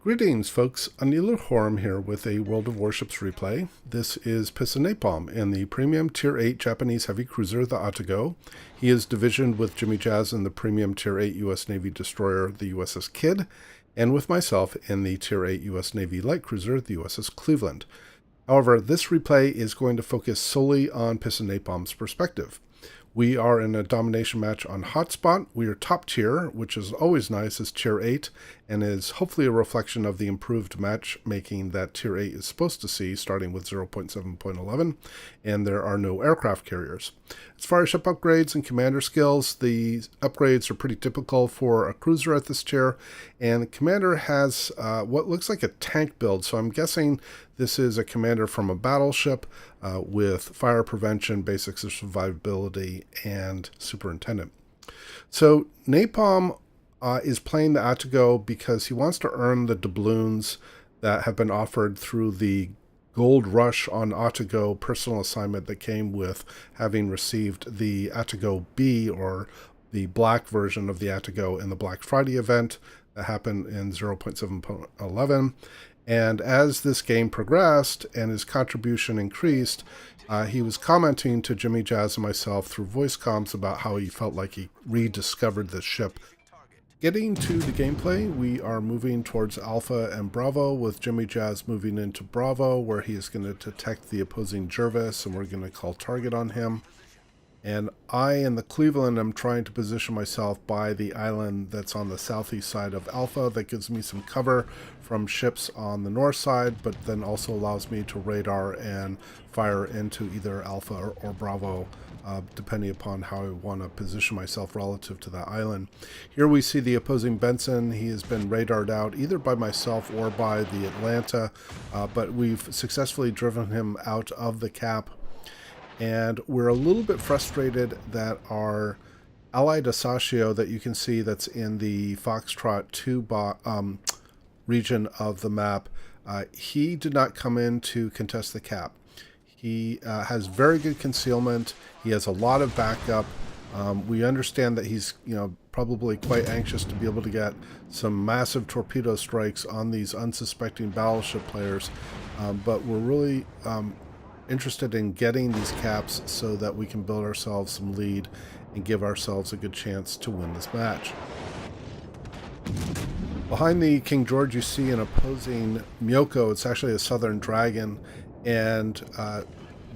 Greetings, folks. AnIolairGhorm here with a World of Warships replay. This is Piss and Napalm in the premium Tier 8 Japanese heavy cruiser, the Atago. He is divisioned with Jimijaz in the premium Tier 8 U.S. Navy destroyer, the USS Kidd, and with myself in the Tier 8 U.S. Navy light cruiser, the USS Cleveland. However, this replay is going to focus solely on Piss and Napalm's perspective. We are in a domination match on Hotspot. We are top tier, which is always nice, as Tier 8, and is hopefully a reflection of the improved matchmaking that Tier 8 is supposed to see, starting with 0.7.11, and there are no aircraft carriers. As far as ship upgrades and commander skills, the upgrades are pretty typical for a cruiser at this tier, and the commander has what looks like a tank build, so I'm guessing this is a commander from a battleship with fire prevention, basics of survivability, and superintendent. So Napalm is playing the Atago because he wants to earn the doubloons that have been offered through the Gold Rush on Atago personal assignment that came with having received the Atago B, or the black version of the Atago, in the Black Friday event that happened in 0.7.11. And as this game progressed and his contribution increased, he was commenting to Jimijaz and myself through voice comms about how he felt like he rediscovered the ship. Getting to the gameplay, we are moving towards Alpha and Bravo, with Jimijaz moving into Bravo, where he is going to detect the opposing Jervis, and we're going to call target on him. And I, in the Cleveland, am trying to position myself by the island that's on the southeast side of Alpha. That gives me some cover from ships on the north side, but then also allows me to radar and fire into either Alpha or Bravo, depending upon how I want to position myself relative to that island. Here we see the opposing Benson. He has been radared out either by myself or by the Atlanta, but we've successfully driven him out of the cap. And we're a little bit frustrated that our allied Asashio that you can see that's in the Foxtrot 2 region of the map, he did not come in to contest the cap. He has very good concealment. He has a lot of backup. We understand that he's, probably quite anxious to be able to get some massive torpedo strikes on these unsuspecting battleship players, but we're really interested in getting these caps so that we can build ourselves some lead and give ourselves a good chance to win this match. Behind the King George, you see an opposing Myoko. It's actually a Southern Dragon, and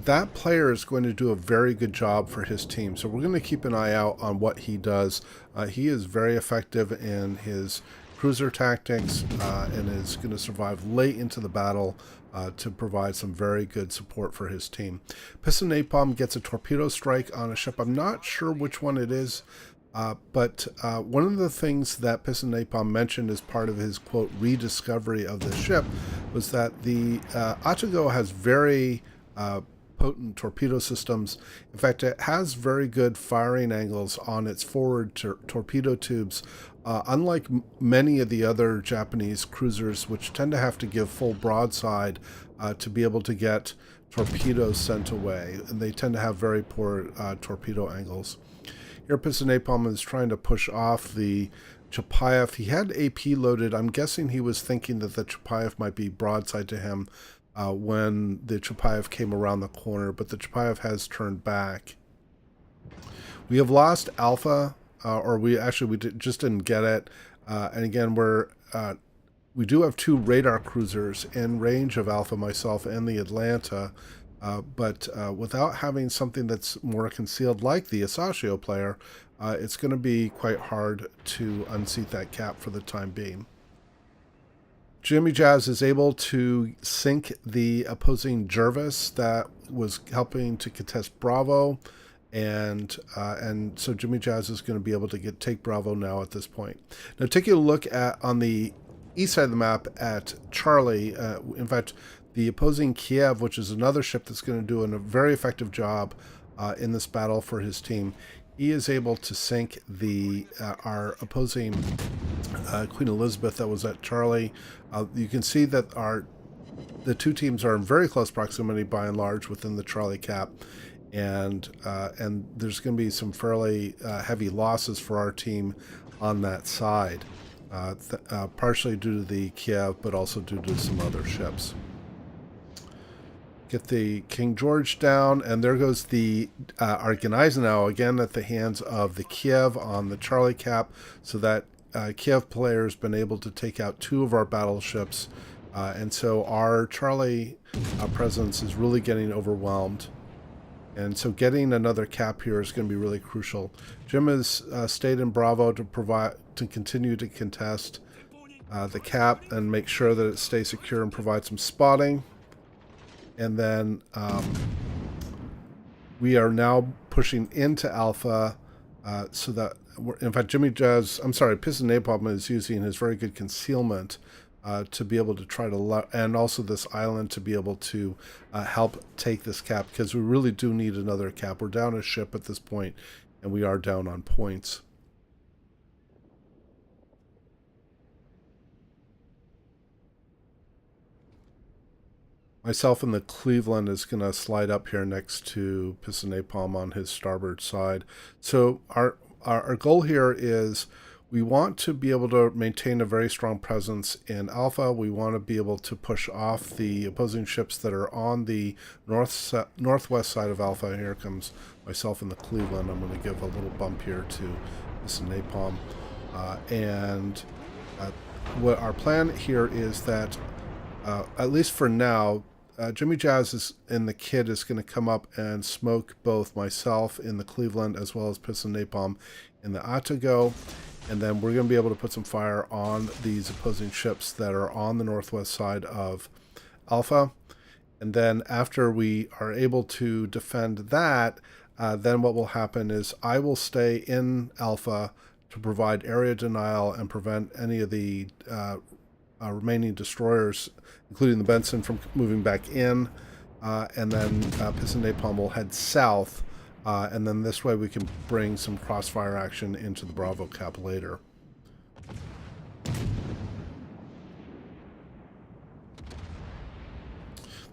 that player is going to do a very good job for his team. So we're going to keep an eye out on what he does. He is very effective in his cruiser tactics and is going to survive late into the battle to provide some very good support for his team. Piss and Napalm gets a torpedo strike on a ship. I'm not sure which one it is, but one of the things that Piss and Napalm mentioned as part of his, quote, rediscovery of the ship was that the Atago has very potent torpedo systems. In fact, it has very good firing angles on its forward torpedo tubes, unlike many of the other Japanese cruisers, which tend to have to give full broadside to be able to get torpedoes sent away, and they tend to have very poor torpedo angles. Here, Piss and Napalm is trying to push off the Chapayev. He had AP loaded. I'm guessing he was thinking that the Chapayev might be broadside to him when the Chapayev came around the corner, but the Chapayev has turned back. We have lost Alpha, or just didn't get it. And again, we do have two radar cruisers in range of Alpha, myself, and the Atlanta, but without having something that's more concealed like the Asashio player, it's going to be quite hard to unseat that cap for the time being. Jimijaz is able to sink the opposing Jervis that was helping to contest Bravo, and so Jimijaz is going to be able to take Bravo now at this point. Now, taking a look on the east side of the map at Charlie, in fact, the opposing Kiev, which is another ship that's going to do a very effective job in this battle for his team, he is able to sink our opposing Queen Elizabeth that was at Charlie. You can see that the two teams are in very close proximity by and large within the Charlie cap, and there's going to be some fairly heavy losses for our team on that side. partially due to the Kiev, but also due to some other ships. Get the King George down, and there goes the Arganizanau again at the hands of the Kiev on the Charlie cap, so that Kiev player has been able to take out 2 of our battleships, and so our Charlie presence is really getting overwhelmed. And so getting another cap here is going to be really crucial. Jim has stayed in Bravo to continue to contest the cap and make sure that it stays secure and provide some spotting. And then we are now pushing into Alpha so that, in fact, Piston Napalm is using his very good concealment to be able to try to, and also this island to be able to help take this cap, because we really do need another cap. We're down a ship at this point, and we are down on points. Myself and the Cleveland is going to slide up here next to Piston Napalm on his starboard side. So our goal here is we want to be able to maintain a very strong presence in Alpha. We want to be able to push off the opposing ships that are on the northwest side of Alpha. Here comes myself and the Cleveland. I'm going to give a little bump here to Piston Napalm. What our plan here is that, at least for now, Jimijaz and the Kidd is going to come up and smoke both myself in the Cleveland as well as Piston Napalm in the Atago. And then we're going to be able to put some fire on these opposing ships that are on the northwest side of Alpha. And then after we are able to defend that, then what will happen is I will stay in Alpha to provide area denial and prevent any of the remaining destroyers, including the Benson, from moving back in. And then Piston Napalm will head south. And then this way we can bring some crossfire action into the Bravo cap later.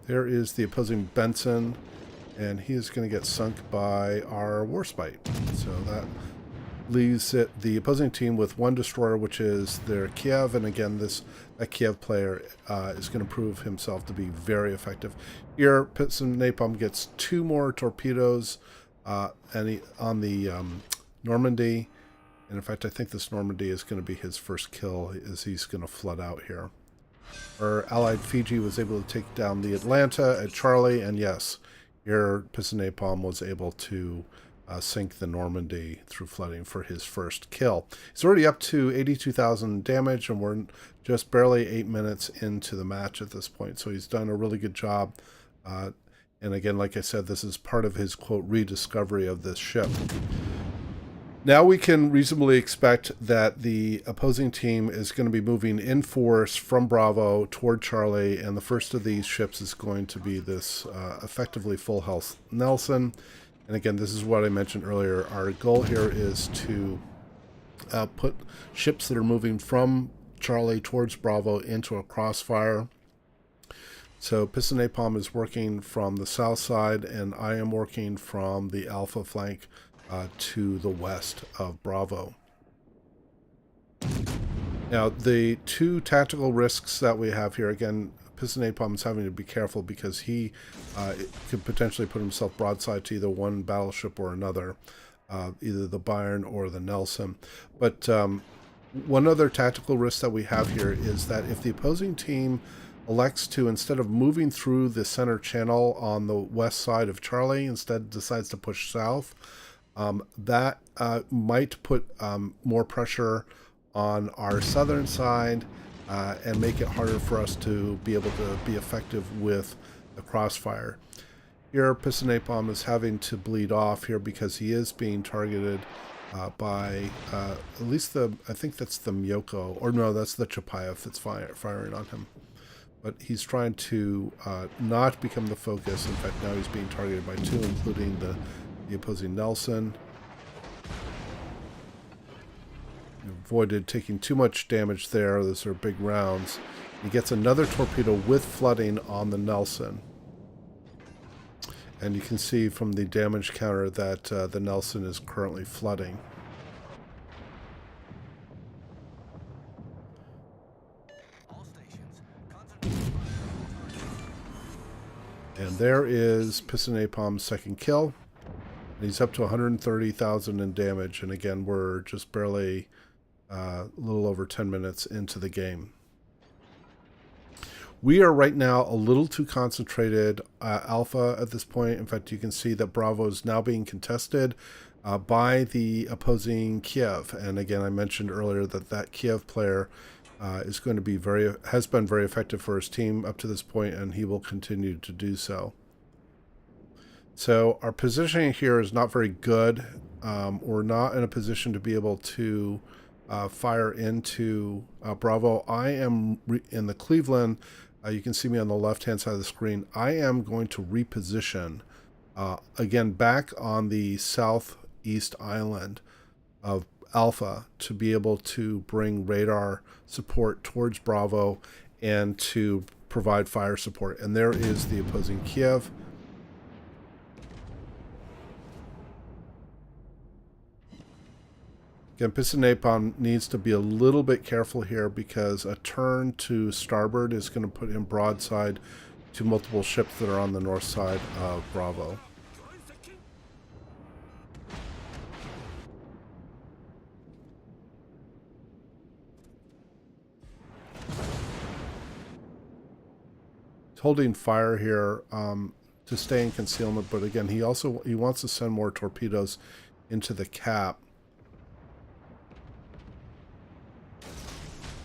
There is the opposing Benson, and he is going to get sunk by our Warspite. So that leaves the opposing team with 1 destroyer, which is their Kiev, and again, that Kiev player is going to prove himself to be very effective. Here, Piston Napalm gets 2 more torpedoes on the Normandy, and in fact, I think this Normandy is going to be his first kill, as he's going to flood out here. Our allied Fiji was able to take down the Atlanta at Charlie, and yes, here Piston Napalm was able to sink the Normandy through flooding for his first kill. He's already up to 82,000 damage, and we're just barely 8 minutes into the match at this point, so he's done a really good job. And again, like I said, this is part of his, quote, rediscovery of this ship. Now we can reasonably expect that the opposing team is going to be moving in force from Bravo toward Charlie, and the first of these ships is going to be this effectively full health Nelson. And again, this is what I mentioned earlier. Our goal here is to put ships that are moving from Charlie towards Bravo into a crossfire. So Piston Napalm is working from the south side, and I am working from the Alpha flank to the west of Bravo. Now, the 2 tactical risks that we have here, again, Piston Napalm is having to be careful because he could potentially put himself broadside to either one battleship or another, either the Bayern or the Nelson. But one other tactical risk that we have here is that if the opposing team elects to, instead of moving through the center channel on the west side of Charlie, instead decides to push south, that might put more pressure on our southern side and make it harder for us to be able to be effective with the crossfire. Here, Piston Napalm is having to bleed off here because he is being targeted by at least I think that's the Myoko, or no, that's the Chapayev that's firing on him. But he's trying to not become the focus. In fact, now he's being targeted by 2, including the opposing Nelson. Avoided taking too much damage there. Those are big rounds. He gets another torpedo with flooding on the Nelson. And you can see from the damage counter that the Nelson is currently flooding. And there is Piston Napalm's second kill. And he's up to 130,000 in damage. And again, we're just barely a little over 10 minutes into the game. We are right now a little too concentrated alpha at this point. In fact, you can see that Bravo is now being contested by the opposing Kiev. And again, I mentioned earlier that Kiev player is going to be has been very effective for his team up to this point, and he will continue to do so. So our positioning here is not very good. We're not in a position to be able to fire into Bravo. I am in the Cleveland. You can see me on the left-hand side of the screen. I am going to reposition again back on the southeast island of Alpha to be able to bring radar support towards Bravo and to provide fire support. And there is the opposing Kiev. Again, Piston Napalm needs to be a little bit careful here because a turn to starboard is going to put him broadside to multiple ships that are on the north side of Bravo. Holding fire here to stay in concealment, but again, he wants to send more torpedoes into the cap.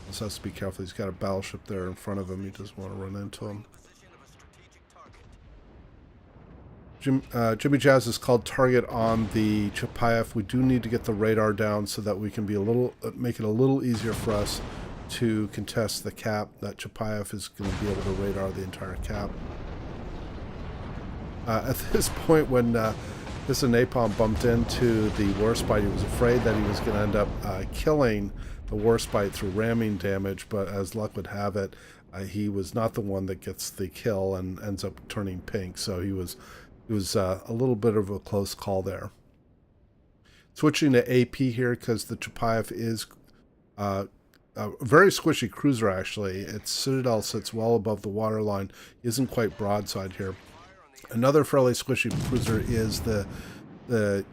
Just has to be careful. He's got a battleship there in front of him. He doesn't want to run into him. Jimijaz is called target on the Chapayev. We do need to get the radar down so that we can be make it a little easier for us to contest the cap. That Chapayev is going to be able to radar the entire cap. At this point, when Piston Napalm bumped into the Warspite, he was afraid that he was going to end up killing the Warspite through ramming damage, but as luck would have it, he was not the one that gets the kill and ends up turning pink. So he was a little bit of a close call there. Switching to AP here because the Chapayev is a very squishy cruiser, actually. Its citadel sits well above the waterline. Isn't quite broadside here. Another fairly squishy cruiser is the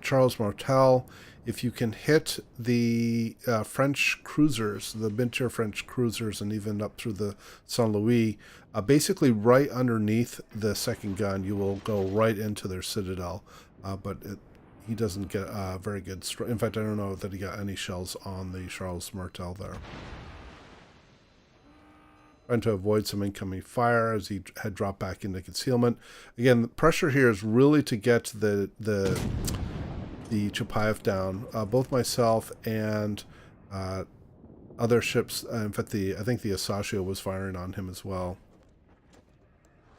Charles Martel. If you can hit the French cruisers, the mid-tier French cruisers, and even up through the Saint Louis, basically right underneath the second gun, you will go right into their citadel. But he doesn't get very good. In fact, I don't know that he got any shells on the Charles Martel there. Trying to avoid some incoming fire as he had dropped back into concealment. Again, the pressure here is really to get the Chapayev down. Both myself and other ships, in fact, I think the Asashio was firing on him as well.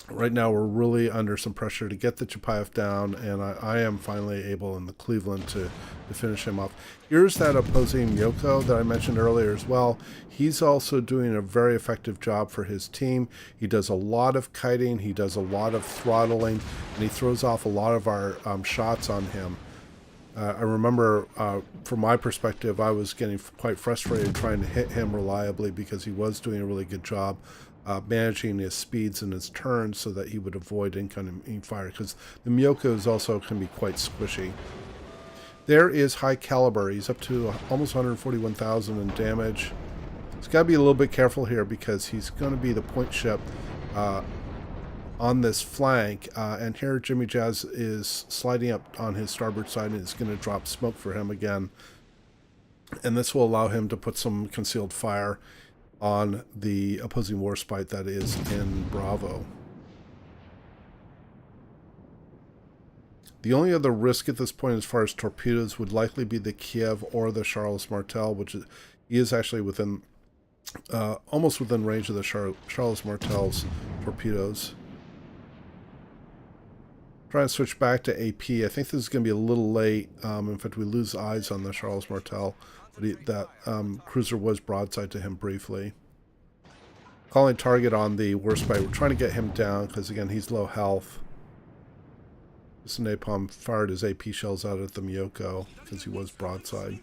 Right now, we're really under some pressure to get the Chapayev down, and I am finally able in the Cleveland to finish him off. Here's that opposing Myoko that I mentioned earlier as well. He's also doing a very effective job for his team. He does a lot of kiting, he does a lot of throttling, and he throws off a lot of our shots on him. I remember, from my perspective, I was getting quite frustrated trying to hit him reliably because he was doing a really good job managing his speeds and his turns so that he would avoid incoming fire, because the Myokos also can be quite squishy. There is High Caliber. He's up to almost 141,000 in damage. He's got to be a little bit careful here because he's going to be the point ship on this flank, and here Jimijaz is sliding up on his starboard side and is going to drop smoke for him again, and this will allow him to put some concealed fire on the opposing Warspite that is in Bravo. The only other risk at this point as far as torpedoes would likely be the Kiev or the Charles Martel, which is actually within almost within range of the Charles Martel's torpedoes. Trying to switch back to AP. I think this is going to be a little late. In fact, we lose eyes on the Charles Martel. But that cruiser was broadside to him briefly. Calling target on the Warspite. We're trying to get him down because, again, he's low health. This Napalm fired his AP shells out at the Myoko because he was broadside.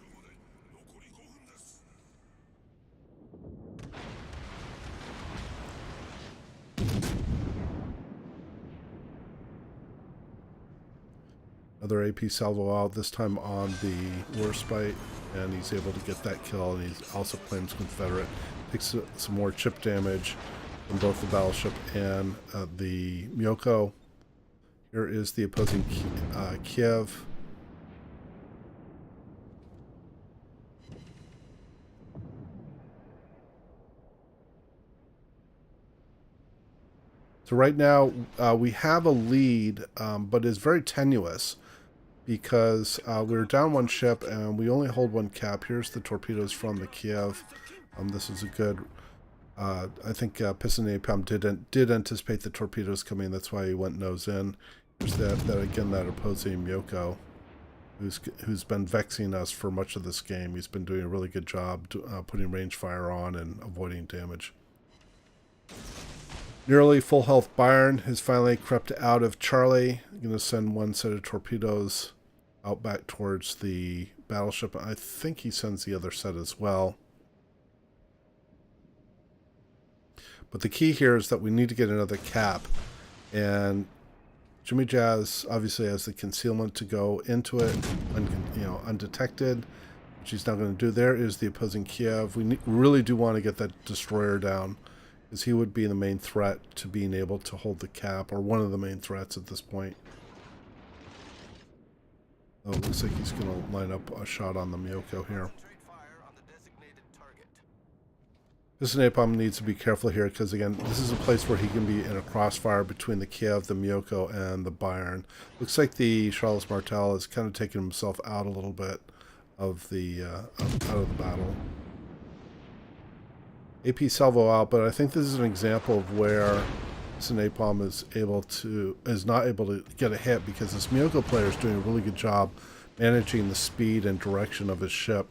another AP salvo out, this time on the Warspite, and he's able to get that kill, and he also claims Confederate. Takes some more chip damage from both the battleship and the Myoko. Here is the opposing Kiev. So right now we have a lead, but it's very tenuous because we're down one ship and we only hold one cap. Here's the torpedoes from the Kiev. This is a good... I think Piston Napalm did anticipate the torpedoes coming. That's why he went nose in. There's that opposing Myoko, who's been vexing us for much of this game. He's been doing a really good job putting range fire on and avoiding damage. Nearly full health Byron has finally crept out of Charlie. I'm going to send one set of torpedoes out back towards the battleship. I think he sends the other set as well. But the key here is that we need to get another cap. And Jimijaz obviously has the concealment to go into it, undetected, which he's not going to do. There is the opposing Kiev. We really do want to get that destroyer down, because he would be the main threat to being able to hold the cap, or one of the main threats at this point. Oh, it looks like he's going to line up a shot on the Myoko here. This Napalm needs to be careful here, because again, this is a place where he can be in a crossfire between the Kiev, the Myoko, and the Bayern. Looks like the Charles Martel has kind of taken himself out a little bit of the out of the battle. AP salvo out, but I think this is an example of where this Napalm is not able to get a hit, because this Myoko player is doing a really good job managing the speed and direction of his ship.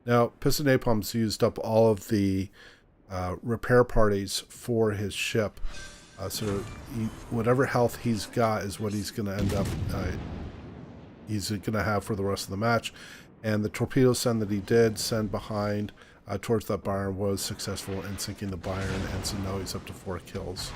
Now, Piston Napalm's used up all of the repair parties for his ship, so whatever health he's got is what he's going to end up he's going to have for the rest of the match. And the torpedo send that he did send behind towards that Byron was successful in sinking the Byron, and so now he's up to 4 kills.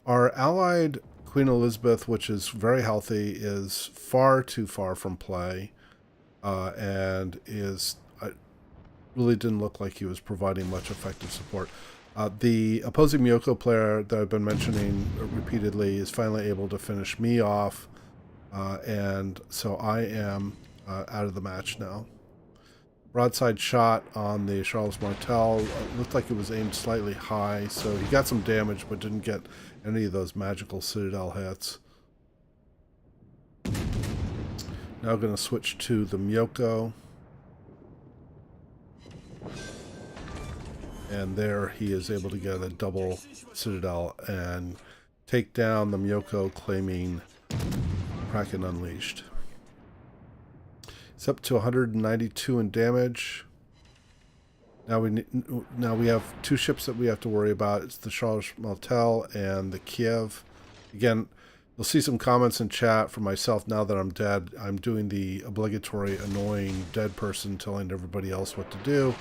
Our allied Queen Elizabeth, which is very healthy, is far too far from play, and really didn't look like he was providing much effective support. The opposing Myoko player that I've been mentioning repeatedly is finally able to finish me off, and so I am out of the match now. Broadside shot on the Charles Martel. Looked like it was aimed slightly high, so he got some damage but didn't get any of those magical Citadel hits. Now going to switch to the Myoko. And there he is able to get a double Citadel and take down the Myoko, claiming Kraken Unleashed. It's up to 192 in damage. Now we have 2 ships that we have to worry about. It's the Charles Martel and the Kiev. Again, you'll see some comments in chat from myself now that I'm dead. I'm doing the obligatory annoying dead person telling everybody else what to do,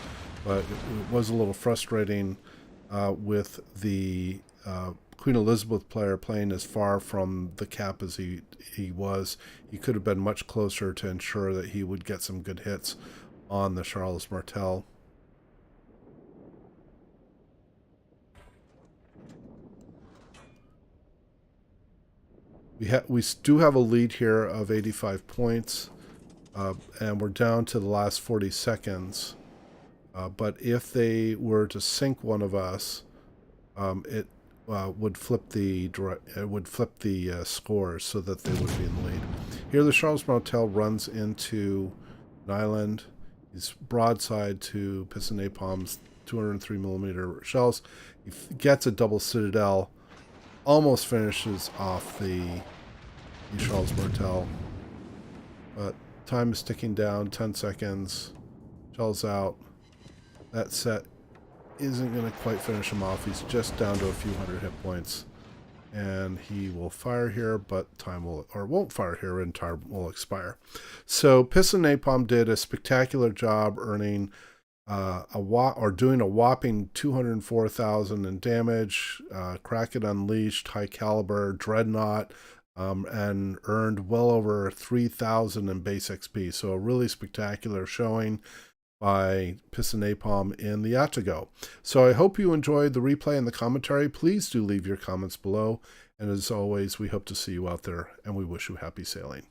but it was a little frustrating with the Queen Elizabeth player playing as far from the cap as he was. He could have been much closer to ensure that he would get some good hits on the Charles Martel. We do have a lead here of 85 points, and we're down to the last 40 seconds. But if they were to sink one of us, it would flip the scores so that they would be in the lead. Here, the Charles Martel runs into an island. He's broadside to Piston Napalm's 203mm shells. He gets a double Citadel. Almost finishes off the Charles Martel, but time is ticking down. 10 seconds. Shells out. That set isn't going to quite finish him off. He's just down to a few hundred hit points, and he will fire here, but time won't fire here, and time will expire. So Piston Napalm did a spectacular job earning doing a whopping 204,000 in damage. Kraken Unleashed, high caliber, dreadnought, and earned well over 3,000 in base XP. So a really spectacular showing by Piss and Napalm in the Atago. So I hope you enjoyed the replay and the commentary. Please do leave your comments below. And as always, we hope to see you out there, and we wish you happy sailing.